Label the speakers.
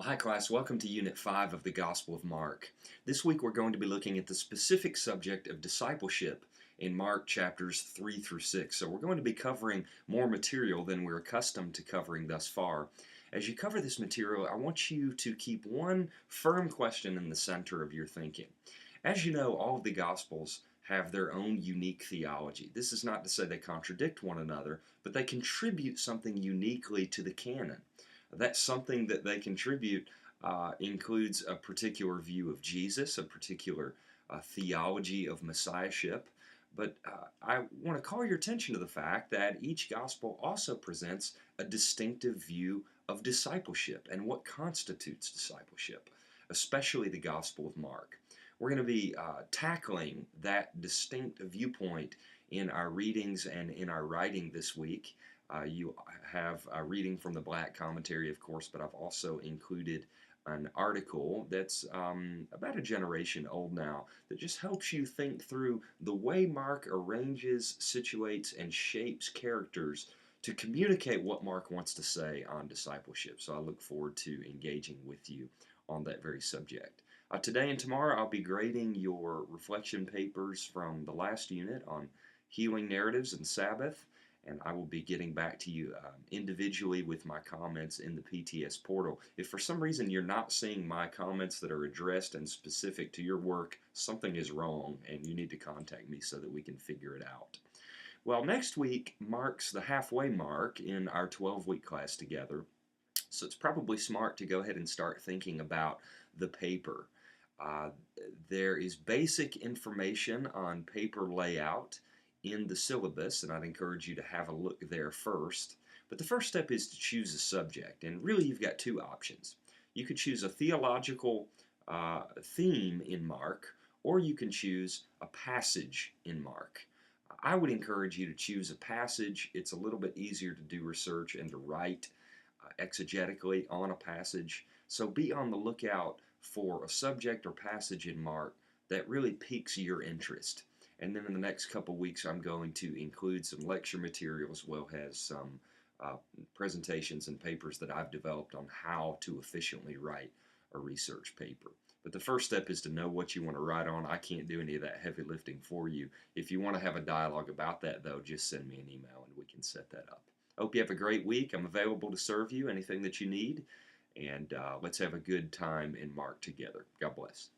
Speaker 1: Well, hi class, welcome to Unit 5 of the Gospel of Mark. This week we're going to be looking at the specific subject of discipleship in Mark chapters 3 through 6. So we're going to be covering more material than we're accustomed to covering thus far. As you cover this material, I want you to keep one firm question in the center of your thinking. As you know, all of the Gospels have their own unique theology. This is not to say they contradict one another, but they contribute something uniquely to the canon. That's something that they contribute includes a particular view of Jesus, a particular theology of messiahship. But I want to call your attention to the fact that each gospel also presents a distinctive view of discipleship and what constitutes discipleship, especially the Gospel of Mark. We're going to be tackling that distinct viewpoint in our readings and in our writing this week. You have a reading from the Black Commentary, of course, but I've also included an article that's about a generation old now that just helps you think through the way Mark arranges, situates, and shapes characters to communicate what Mark wants to say on discipleship. So I look forward to engaging with you on that very subject. Today and tomorrow I'll be grading your reflection papers from the last unit on healing narratives and Sabbath, and I will be getting back to you individually with my comments in the PTS portal. If for some reason you're not seeing my comments that are addressed and specific to your work, something is wrong and you need to contact me so that we can figure it out. Well, next week marks the halfway mark in our 12-week class together, so it's probably smart to go ahead and start thinking about the paper. There is basic information on paper layout in the syllabus, and I'd encourage you to have a look there first. But the first step is to choose a subject, and really you've got two options. You could choose a theological theme in Mark, or you can choose a passage in Mark. I would encourage you to choose a passage. It's a little bit easier to do research and to write exegetically on a passage. So be on the lookout for a subject or passage in Mark that really piques your interest. And then in the next couple weeks, I'm going to include some lecture material as well as some presentations and papers that I've developed on how to efficiently write a research paper. But the first step is to know what you want to write on. I can't do any of that heavy lifting for you. If you want to have a dialogue about that, though, just send me an email and we can set that up. I hope you have a great week. I'm available to serve you, anything that you need. And let's have a good time in Mark together. God bless.